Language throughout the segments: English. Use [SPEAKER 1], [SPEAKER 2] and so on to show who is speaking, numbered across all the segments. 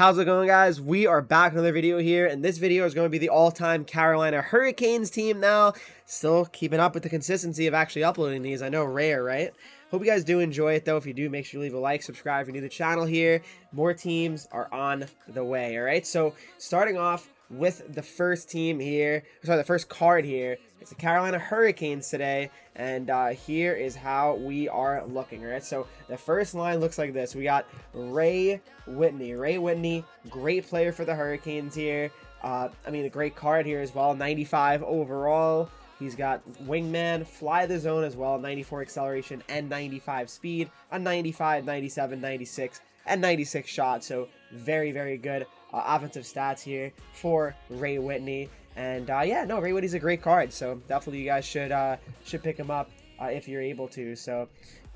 [SPEAKER 1] How's it going, guys? We are back with another video here, and this video is going to be the all-time Carolina Hurricanes team now. Still keeping up with the consistency of actually uploading these. I know, rare, right? Hope you guys do enjoy it, though. If you do, make sure you leave a like, subscribe if you're new to the channel here. More teams are on the way, all right? So, starting off with the first team here, sorry, the first card here. It's the Carolina Hurricanes today, and here is how we are looking, right? So the first line looks like this. We got Whitney. Whitney, great player for the Hurricanes here. I mean, a great card here as well, 95 overall. He's got wingman, fly the zone as well, 94 acceleration and 95 speed, a 95, 97, 96, and 96 shot. So very, very good offensive stats here for Whitney. And yeah, no, Whitney's a great card, so definitely you guys should pick him up if you're able to. So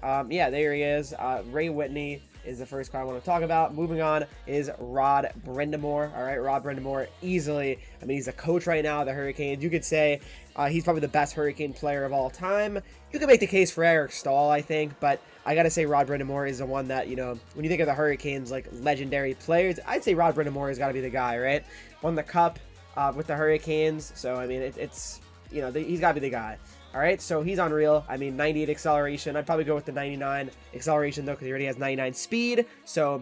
[SPEAKER 1] yeah, there he is. Whitney is the first card I want to talk about. Moving on is Brendamore. All right, Brendamore, easily. I mean, he's a coach right now of the Hurricanes. You could say he's probably the best Hurricane player of all time. You could make the case for Eric Stahl, I think, but I gotta say Brendamore is the one that, you know, when you think of the Hurricanes like legendary players, I'd say Brendamore has got to be the guy, right? Won the cup with the Hurricanes, so I mean it's you know, he's got to be the guy. All right, so he's unreal. I mean, 98 acceleration. I'd probably go with the 99 acceleration though, because he already has 99 speed. So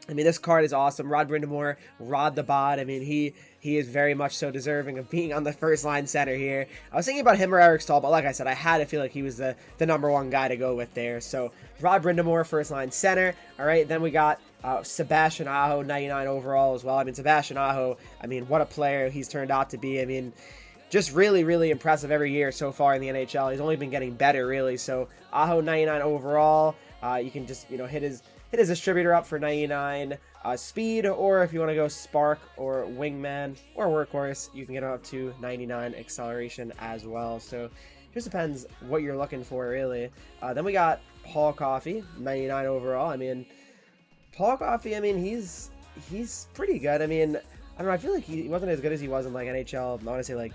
[SPEAKER 1] I mean, this card is awesome. Brendamore, the bod. I mean, he is very much so deserving of being on the first line center here. I was thinking about him or Eric Stahl, but like I said, I had to feel like he was the number one guy to go with there. So Brendamore, first line center. All right, then we got Sebastian Aho, 99 overall as well. I mean, Sebastian Aho, I mean, what a player he's turned out to be. I mean, just really, really impressive every year so far in the NHL. He's only been getting better, really. So Aho, 99 overall. You can just, you know, hit his distributor up for 99 speed, or if you want to go spark or wingman or workhorse, you can get up to 99 acceleration as well. So just depends what you're looking for, really. Then we got Coffey, 99 overall. I mean, Coffey, I mean, he's pretty good. I mean, I don't know, I feel like he wasn't as good as he was in like NHL, I want to say like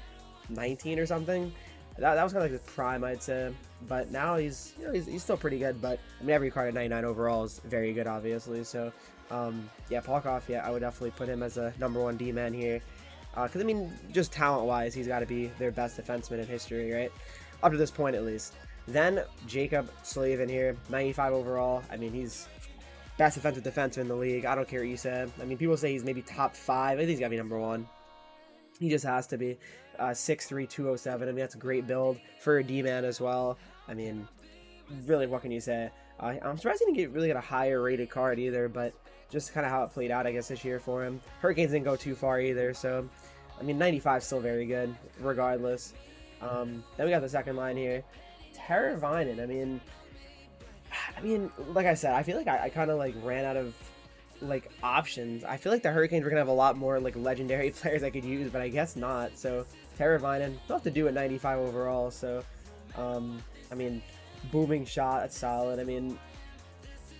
[SPEAKER 1] 19 or something. That was kind of like his prime, I'd say. But now he's, you know, he's still pretty good. But I mean, every card at 99 overall is very good, obviously. So yeah, Coffey, I would definitely put him as a #1 D-man here. Because I mean, just talent-wise, he's got to be their best defenseman in history, right? Up to this point, at least. Then Jacob Slaven here, 95 overall. I mean, he's best defensive defenseman in the league. I don't care what you say. I mean, people say he's maybe top 5. I think he's got to be #1. He just has to be. 6'3", 207. I mean, that's a great build for a D-man as well. I mean, really, what can you say? I'm surprised he didn't really get a higher rated card either, but just kind of how it played out, I guess, this year for him. Hurricanes didn't go too far either, so I mean, 95 is still very good, regardless. Then we got the second line here. Teravainen. I mean, like I said, I feel like I kind of like ran out of like options. I feel like the Hurricanes were gonna have a lot more like legendary players I could use, but I guess not. So Teravainen, they'll have to do at 95 overall. So I mean, booming shot, that's solid. I mean,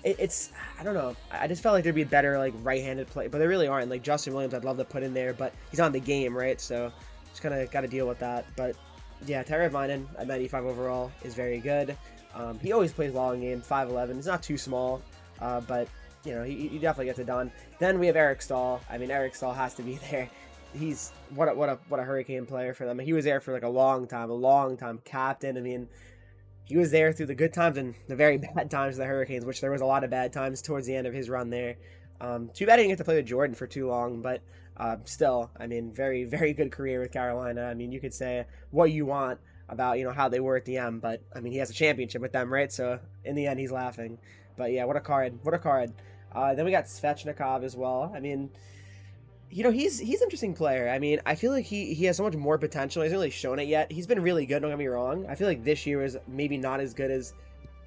[SPEAKER 1] it's I don't know. I just felt like there'd be better like right-handed play, but there really aren't. Like Justin Williams, I'd love to put in there, but he's on the game, right? So just kind of got to deal with that. But yeah, Teravainen at 95 overall is very good. He always plays well in game. 5'11". He's not too small, but you know, he definitely gets it done. Then we have Eric Stahl. I mean, Eric Stahl has to be there. He's what a Hurricane player for them. He was there for like a long time, captain. I mean, he was there through the good times and the very bad times of the Hurricanes, which there was a lot of bad times towards the end of his run there. Too bad he didn't get to play with Jordan for too long, but still, I mean, very, very good career with Carolina. I mean, you could say what you want about, you know, how they were at the end, but I mean, he has a championship with them, right? So in the end, he's laughing. But yeah, what a card. Then we got Svechnikov as well. I mean, you know, he's an interesting player. I mean, I feel like he has so much more potential. He hasn't really shown it yet. He's been really good, don't get me wrong. I feel like this year is maybe not as good as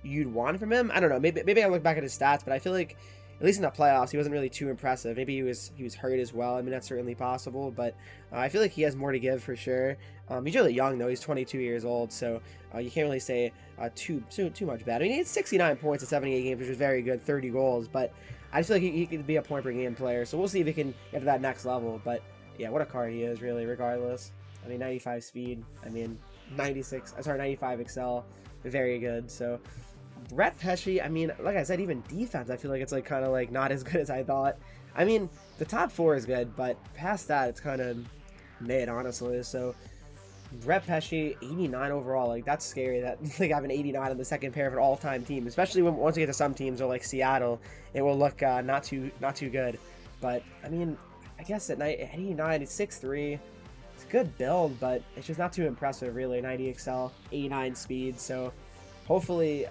[SPEAKER 1] you'd want from him. I don't know. Maybe I look back at his stats, but I feel like at least in the playoffs, he wasn't really too impressive. Maybe he was hurt as well. I mean, that's certainly possible, but I feel like he has more to give for sure. He's really young though. He's 22 years old, so you can't really say too much bad. I mean, he had 69 points in 78 games, which is very good, 30 goals, but I just feel like he could be a point per game player. So we'll see if he can get to that next level. But yeah, what a card he is, really. Regardless, I mean, 95 speed. I mean, 95 excel, very good. So Brett Pesce, I mean, like I said, even defense, I feel like it's like kind of like not as good as I thought. I mean, the top 4 is good, but past that, it's kind of mid, honestly. So, Rep Pesci, 89 overall. Like, that's scary that like I have an 89 on the second pair of an all-time team, especially when once we get to some teams or like Seattle, it will look not too good. But I mean, I guess at 89, it's 6'3". It's a good build, but it's just not too impressive, really. 90 excel, 89 speed. So hopefully,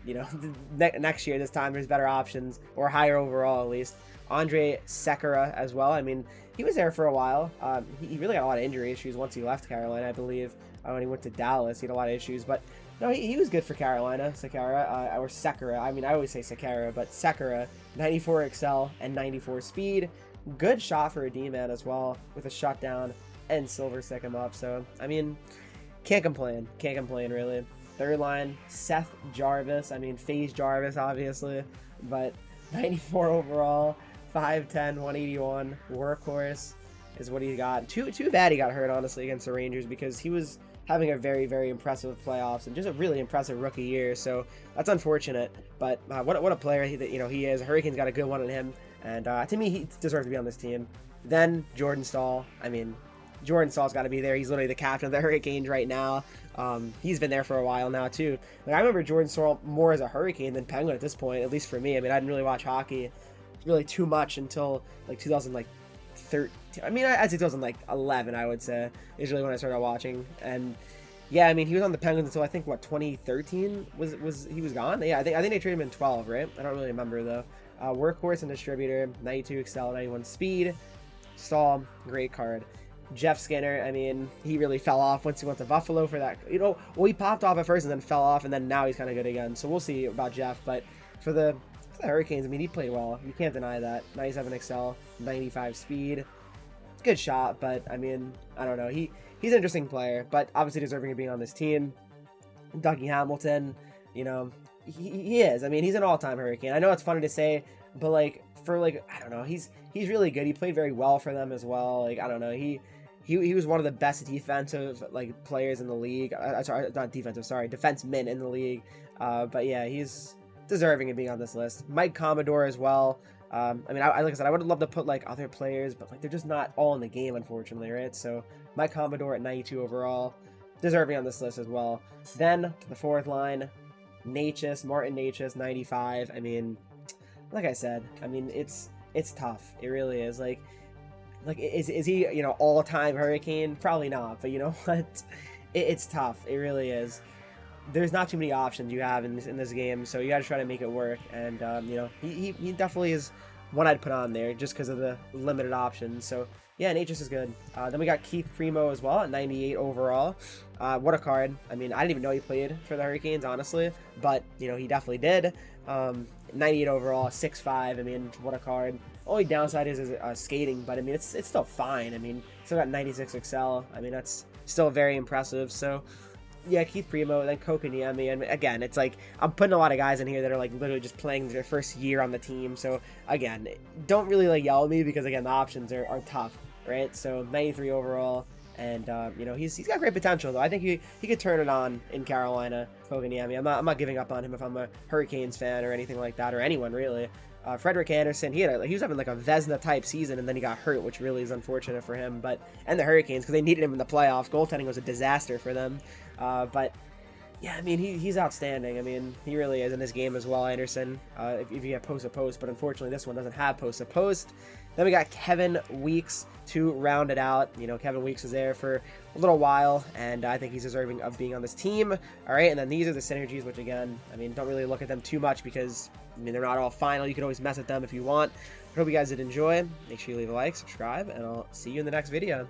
[SPEAKER 1] you know, next year, this time, there's better options, or higher overall at least. Andre Sekera as well. I mean, he was there for a while. He really got a lot of injury issues once he left Carolina, I believe. When he went to Dallas, he had a lot of issues. But no, he was good for Carolina, Sekera, or Sekera. I mean, I always say Sekera, but Sekera, 94 excel and 94 speed. Good shot for a D-man as well, with a shutdown and silver stick him up. So, I mean, can't complain. Can't complain, really. Third line, Seth Jarvis. I mean, FaZe Jarvis, obviously, but 94 overall, 5'10", 181. Workhorse is what he got. Too bad he got hurt, honestly, against the Rangers, because he was having a very, very impressive playoffs and just a really impressive rookie year. So that's unfortunate. But what a player he is. Hurricanes got a good one on him, and to me, he deserves to be on this team. Then Jordan Stahl. I mean, Jordan Stahl's got to be there. He's literally the captain of the Hurricanes right now. He's been there for a while now too. Like, I remember Jordan Stahl more as a Hurricane than Penguin at this point, at least for me. I mean, I didn't really watch hockey really too much until like 2013. I mean, I'd say 2011. I would say is really when I started watching. And yeah, I mean, he was on the Penguins until I think 2013 was he was gone. Yeah, I think they traded him in 12, right? I don't really remember though. Workhorse and distributor, 92 excel, 91 speed. Stahl, great card. Jeff Skinner, I mean, he really fell off once he went to Buffalo for that. You know, well, he popped off at first and then fell off, and then now he's kind of good again. So we'll see about Jeff. But for the Hurricanes, I mean, he played well. You can't deny that. 97 excel, 95 speed. Good shot, but I mean, I don't know. He's an interesting player, but obviously deserving of being on this team. Dougie Hamilton, you know, he is. I mean, he's an all-time Hurricane. I know it's funny to say, but like for like I don't know, he's really good. He played very well for them as well. Like I don't know, he was one of the best defensive like players in the league. Sorry, not defensive. Sorry, defensemen in the league. But yeah, he's deserving of being on this list. Mike Commodore as well. I mean, like I said, I would love to put like other players, but like they're just not all in the game, unfortunately, right? So Mike Commodore at 92 overall, deserving on this list as well. Then to the fourth line, Martin Necas, 95. I mean, like I said, I mean it's tough. It really is. Like is he, you know, all-time Hurricane? Probably not, but you know what? It's tough. It really is. There's not too many options you have in this game, so you got to try to make it work. And you know, he definitely is one I'd put on there just because of the limited options. So yeah, Necas is good. Then we got Keith Primo as well at 98 overall. What a card. I mean, I didn't even know he played for the Hurricanes, honestly, but you know, he definitely did. 98 overall, 6'5". I mean, what a card. Only downside is skating, but I mean, it's still fine. I mean, still got 96 excel. I mean, that's still very impressive. So yeah, Keith Primo, then Kokaniemi, and again, it's like I'm putting a lot of guys in here that are like literally just playing their first year on the team. So again, don't really like yell at me because again, the options are tough, right? So 93 overall, and you know, he's got great potential though. I think he could turn it on in Carolina. Kokaniemi, I'm not giving up on him if I'm a Hurricanes fan or anything like that, or anyone really. Frederick Anderson, he was having like a Vezina type season, and then he got hurt, which really is unfortunate for him. But and the Hurricanes, because they needed him in the playoffs. Goaltending was a disaster for them. But yeah, I mean, he's outstanding. I mean, he really is in this game as well, Anderson. If you get post to post, but unfortunately this one doesn't have post to post. Then we got Kevin Weeks to round it out. You know, Kevin Weeks was there for a little while, and I think he's deserving of being on this team. All right, and then these are the Synergies, which again, I mean, don't really look at them too much because, I mean, they're not all final. You can always mess with them if you want. I hope you guys did enjoy. Make sure you leave a like, subscribe, and I'll see you in the next video.